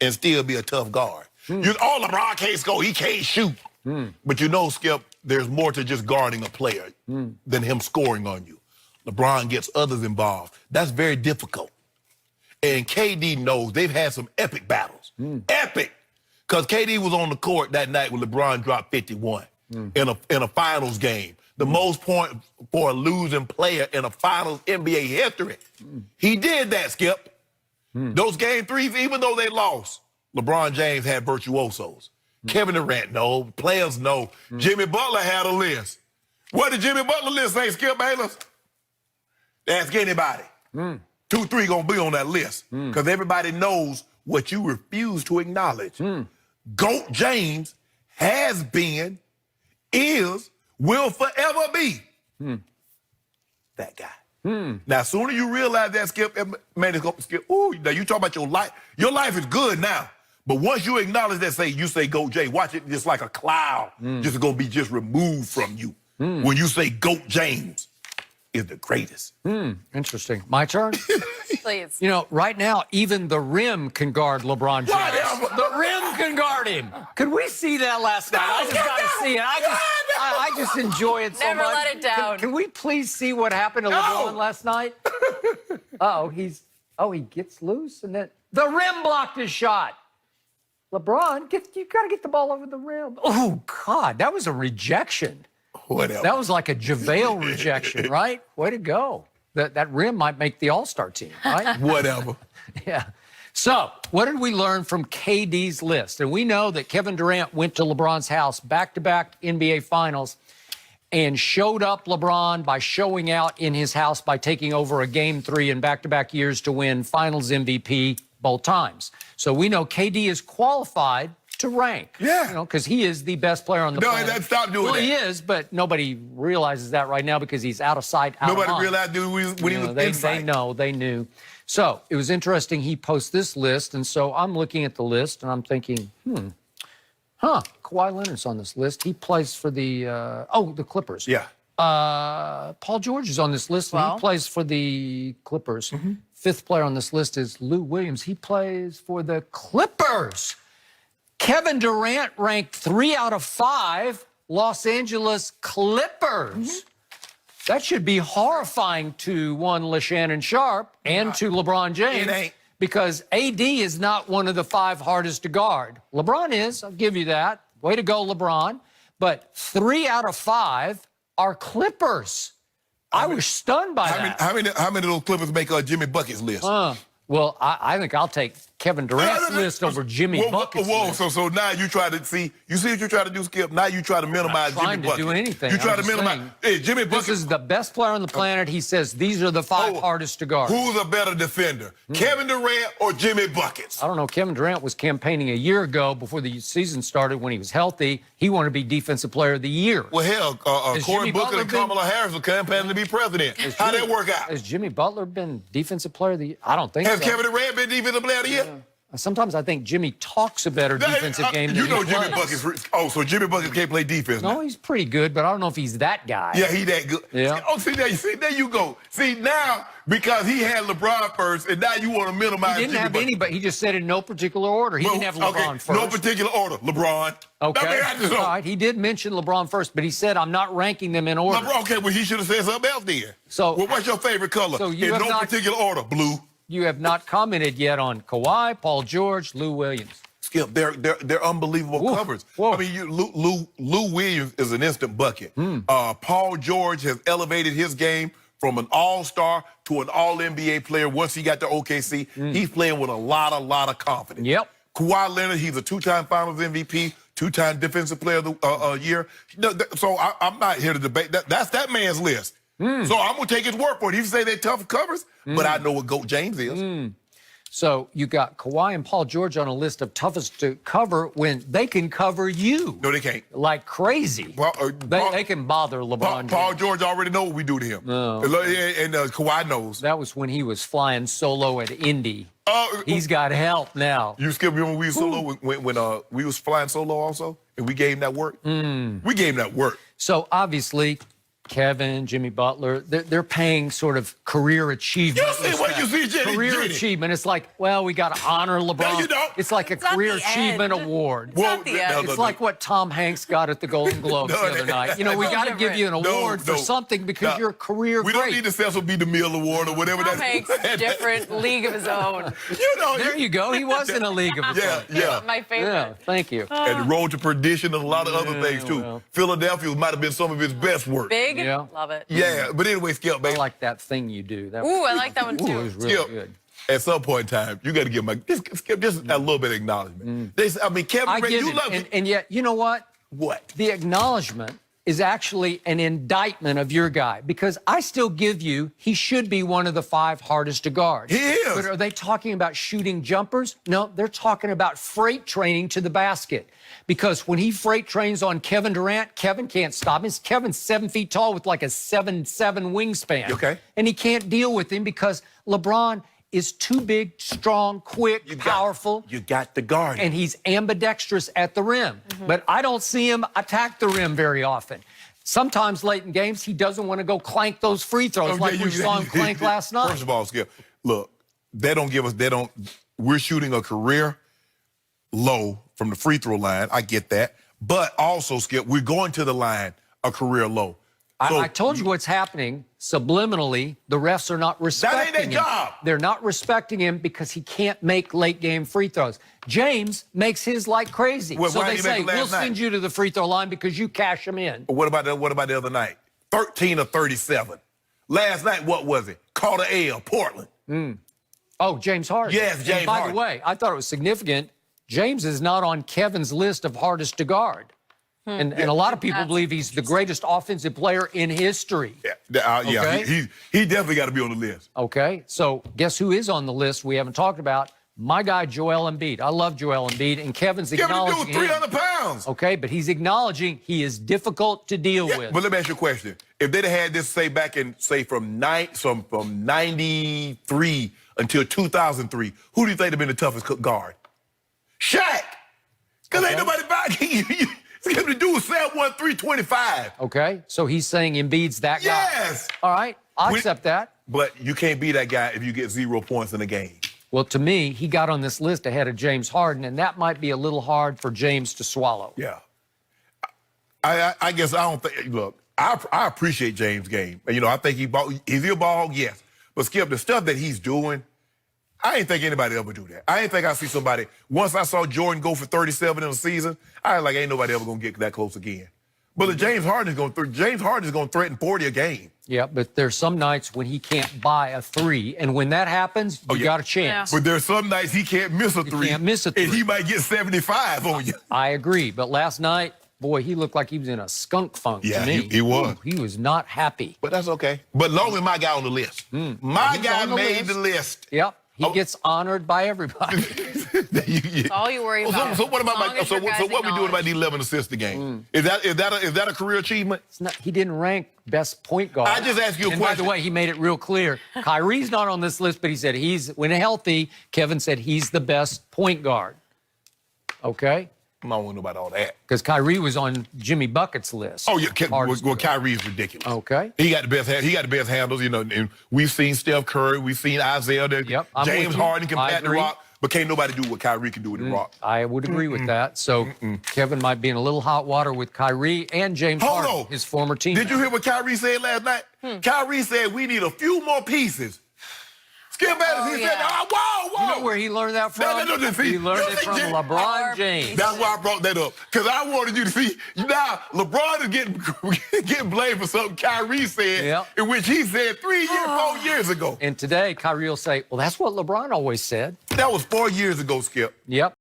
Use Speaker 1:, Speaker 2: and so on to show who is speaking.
Speaker 1: and still be a tough guard. LeBron can't score, he can't shoot. But you know, Skip, there's more to just guarding a player than him scoring on you. LeBron gets others involved. That's very difficult. And KD knows they've had some epic battles. Epic. Because KD was on the court that night when LeBron dropped 51 in a finals game. The most points for a losing player in a finals NBA history. He did that, Skip. Those game threes, even though they lost, LeBron James had virtuosos. Kevin Durant, no. Players, no. Jimmy Butler had a list. What did Jimmy Butler list say, Skip Bayless? Ask anybody. 2, 3 gonna be on that list. Because everybody knows what you refuse to acknowledge. GOAT James has been, is, will forever be that guy. Now, as soon as you realize that, Skip, man, it's going to Skip. Ooh, now you talk about your life. Your life is good now. But once you acknowledge that, you say GOAT James, watch it just like a cloud. Just going to be just removed from you. When you say GOAT James is the greatest.
Speaker 2: Interesting. My turn?
Speaker 3: Please.
Speaker 2: You know, right now, even the rim can guard LeBron James.
Speaker 1: Whatever.
Speaker 2: The rim can guard him. Could we see that last night? I just got to see it. I just enjoy it so much.
Speaker 3: Never let it down.
Speaker 2: Can we please see what happened to LeBron last night? He gets loose, and then the rim blocked his shot. LeBron, you got to get the ball over the rim. Oh, God, that was a rejection.
Speaker 1: Whatever.
Speaker 2: That was like a JaVale rejection, right? Way to go. That rim might make the All-Star team, right?
Speaker 1: Whatever.
Speaker 2: Yeah. So, what did we learn from KD's list? And we know that Kevin Durant went to LeBron's house back-to-back NBA Finals and showed up LeBron by showing out in his house by taking over a Game 3 in back-to-back years to win Finals MVP both times. So we know KD is qualified to rank.
Speaker 1: Yeah.
Speaker 2: You know, because he is the best player on the planet.
Speaker 1: No, stop doing that.
Speaker 2: He is, but nobody realizes that right now because he's out of sight, out of mind.
Speaker 1: Nobody realized when he was inside.
Speaker 2: They knew. So it was interesting. He posts this list, and so I'm looking at the list, and I'm thinking, Kawhi Leonard's on this list. He plays for the the Clippers.
Speaker 1: Yeah.
Speaker 2: Paul George is on this list, and he plays for the Clippers. Fifth player on this list is Lou Williams. He plays for the Clippers. Kevin Durant ranked 3 out of 5 Los Angeles Clippers. That should be horrifying to Shannon Sharp and to LeBron James.
Speaker 1: It ain't.
Speaker 2: Because AD is not one of the 5 hardest to guard. LeBron is, I'll give you that. Way to go, LeBron. But 3 out of 5 are Clippers. I was stunned by that.
Speaker 1: How many of those Clippers make Jimmy Bucket's list?
Speaker 2: Well, I think I'll take Kevin Durant's list over Jimmy Bucket's list.
Speaker 1: So now you try to see what you try to do, Skip. Now you try to minimize Jimmy Bucket.
Speaker 2: I'm not trying to do anything.
Speaker 1: You try to minimize. Hey, Jimmy Bucket.
Speaker 2: This is the best player on the planet. He says these are the 5 hardest to guard.
Speaker 1: Who's a better defender, Kevin Durant or Jimmy Buckets?
Speaker 2: I don't know. Kevin Durant was campaigning a year ago before the season started when he was healthy. He wanted to be Defensive Player of the Year.
Speaker 1: Well, hell, Cory Booker and Kamala Harris were campaigning to be president. How'd that work out?
Speaker 2: Has Jimmy Butler been Defensive Player of the Year? I don't think so.
Speaker 1: Has Kevin Durant been Defensive Player of the Year?
Speaker 2: Sometimes I think Jimmy talks a better defensive game than he plays.
Speaker 1: Jimmy Bucket's. Oh, so Jimmy Bucket can't play defense now.
Speaker 2: No, he's pretty good, but I don't know if he's that guy.
Speaker 1: Yeah, he that good.
Speaker 2: Yeah.
Speaker 1: Oh, see, there you go. See, now, because he had LeBron first, and now you want to minimize
Speaker 2: He didn't have anybody. He just said in no particular order. He didn't have LeBron first.
Speaker 1: No particular order. LeBron.
Speaker 2: Okay. All right. He did mention LeBron first, but he said, I'm not ranking them in order.
Speaker 1: LeBron, okay, well, he should have said something else then.
Speaker 2: So,
Speaker 1: well, what's your favorite color?
Speaker 2: So
Speaker 1: in no particular order. Blue.
Speaker 2: You have not commented yet on Kawhi, Paul George, Lou Williams.
Speaker 1: Skip, they're unbelievable covers. I mean, Lou Williams is an instant bucket. Paul George has elevated his game from an all-star to an all-NBA player once he got to OKC. He's playing with a lot of confidence.
Speaker 2: Yep.
Speaker 1: Kawhi Leonard, he's a 2-time Finals MVP, 2-time Defensive Player of the year. So I'm not here to debate. That's that man's list. So I'm going to take his word for it. He say they're tough covers, but I know what GOAT James is.
Speaker 2: So you got Kawhi and Paul George on a list of toughest to cover when they can cover you.
Speaker 1: No, they can't.
Speaker 2: Like crazy. They can bother LeBron.
Speaker 1: Paul George already know what we do to him. And Kawhi knows.
Speaker 2: That was when he was flying solo at Indy. He's got help now.
Speaker 1: You still remember we was solo when we was flying solo also? And we gave him that work? We gave him that work.
Speaker 2: So obviously, Kevin, Jimmy Butler, they're paying sort of career achievement.
Speaker 1: You see what you see, Jenny?
Speaker 2: Career achievement. It's like, well, we got to honor LeBron.
Speaker 1: No, you don't.
Speaker 2: It's like a career achievement award. It's like what Tom Hanks got at the Golden Globes the other night. You know, we got to give you an award for something because you're a career great.
Speaker 1: We don't need the Cecil B. DeMille Award or whatever
Speaker 3: Tom Hanks, different league of his own.
Speaker 1: You know,
Speaker 2: there you go. He was in a league of his own.
Speaker 1: Yeah.
Speaker 3: My favorite.
Speaker 2: Yeah, thank you.
Speaker 1: And the road to perdition and a lot of other things, too.
Speaker 2: Well.
Speaker 1: Philadelphia might have been some of his best work.
Speaker 3: Big?
Speaker 2: Yeah.
Speaker 3: Love it.
Speaker 1: Yeah, but anyway, Skip, baby.
Speaker 2: I like that thing you do.
Speaker 3: Ooh, I like that one, too.
Speaker 2: It was really
Speaker 1: Skip,
Speaker 2: good.
Speaker 1: at some point in time, you got to give Skip just a little bit of acknowledgement. Kevin Durant, you love it.
Speaker 2: And yet, you know what?
Speaker 1: What?
Speaker 2: The acknowledgement is actually an indictment of your guy because I still give you he should be one of the 5 hardest to guard.
Speaker 1: He is.
Speaker 2: But are they talking about shooting jumpers? No, they're talking about freight training to the basket. Because when he freight trains on Kevin Durant, Kevin can't stop him. Kevin's 7 feet tall with like a 7'7" wingspan.
Speaker 1: Okay.
Speaker 2: And he can't deal with him because LeBron is too big, strong, quick, powerful.
Speaker 1: You got the guard.
Speaker 2: And he's ambidextrous at the rim. But I don't see him attack the rim very often. Sometimes late in games, he doesn't want to go clank those free throws like we saw him clank last night.
Speaker 1: First of all, Skip, look, we're shooting a career low from the free throw line. I get that. But also, Skip, we're going to the line a career low. So,
Speaker 2: I told you what's happening. Subliminally, the refs are not respecting him.
Speaker 1: That ain't their job.
Speaker 2: They're not respecting him because he can't make late-game free throws. James makes his like crazy.
Speaker 1: Well,
Speaker 2: so
Speaker 1: why
Speaker 2: they
Speaker 1: didn't he
Speaker 2: say,
Speaker 1: make it last
Speaker 2: we'll
Speaker 1: night?
Speaker 2: send you to the free throw line because you cash him in.
Speaker 1: What about the other night? 13 of 37. Last night, what was it? Caught an L, Portland.
Speaker 2: Oh, James Harden.
Speaker 1: Yes, James
Speaker 2: and by
Speaker 1: Harden.
Speaker 2: the way, I thought it was significant. James is not on Kevin's list of hardest to guard. And a lot of people believe he's the greatest offensive player in history.
Speaker 1: Yeah,
Speaker 2: Okay.
Speaker 1: he definitely got to be on the list.
Speaker 2: Okay, so guess who is on the list we haven't talked about? My guy, Joel Embiid. I love Joel Embiid, and Kevin's acknowledging
Speaker 1: Kevin, 300 pounds.
Speaker 2: Okay, but he's acknowledging he is difficult to deal with.
Speaker 1: But let me ask you a question. If they'd have had this, say, back in, say, from 93 until 2003, who do you think would have been the toughest guard? Shaq. Because ain't nobody back. It's able to do 7'1", 325.
Speaker 2: Okay, so he's saying Embiid's that guy.
Speaker 1: Yes.
Speaker 2: All right, I'll accept that.
Speaker 1: But you can't be that guy if you get 0 points in a game.
Speaker 2: Well, to me, he got on this list ahead of James Harden, and that might be a little hard for James to swallow.
Speaker 1: Yeah. I guess I don't think, look, I appreciate James' game. You know, I think he's a ball, yes. But Skip, the stuff that he's doing, I ain't think anybody ever do that. I ain't think I see somebody. Once I saw Jordan go for 37 in a season, I was like, ain't nobody ever gonna get that close again. But James Harden is gonna threaten 40 a game.
Speaker 2: Yeah, but there's some nights when he can't buy a 3, and when that happens, you got a chance.
Speaker 1: But there's some nights he can't miss a 3.
Speaker 2: Can't miss a 3.
Speaker 1: And he might get 75 on you.
Speaker 2: I agree, but last night, boy, he looked like he was in a skunk funk to me.
Speaker 1: He was.
Speaker 2: Ooh, he was not happy.
Speaker 1: But that's okay. But long as my guy on the list. My guy made the list.
Speaker 2: Yep. He gets honored by everybody.
Speaker 3: That's all you worry about.
Speaker 1: So what about
Speaker 3: so
Speaker 1: what we doing about the 11 assists a game? Is that a career achievement?
Speaker 2: It's not, he didn't rank best point guard.
Speaker 1: I just asked you a
Speaker 2: and
Speaker 1: question.
Speaker 2: By the way, he made it real clear. Kyrie's not on this list, but he said when healthy, Kevin said he's the best point guard. Okay?
Speaker 1: I don't want to know about all that.
Speaker 2: Because Kyrie was on Jimmy Bucket's list.
Speaker 1: Oh yeah, well, Kyrie's ridiculous.
Speaker 2: Okay.
Speaker 1: He got the best handles. You know, and we've seen Steph Curry, we've seen Isaiah. James Harden can pat the rock, but can't nobody do what Kyrie can do with the rock.
Speaker 2: I would agree with that. So Kevin might be in a little hot water with Kyrie and James Harden, his former team.
Speaker 1: Did you hear what Kyrie said last night? Kyrie said we need a few more pieces. Skip Battles, he said, whoa.
Speaker 2: You know where he learned that from?
Speaker 1: No,
Speaker 2: he learned it from LeBron James.
Speaker 1: That's why I brought that up. Because I wanted you to see, now LeBron is getting blamed for something Kyrie said, in which he said 4 years ago.
Speaker 2: And today, Kyrie will say, well, that's what LeBron always said.
Speaker 1: That was 4 years ago, Skip.
Speaker 2: Yep.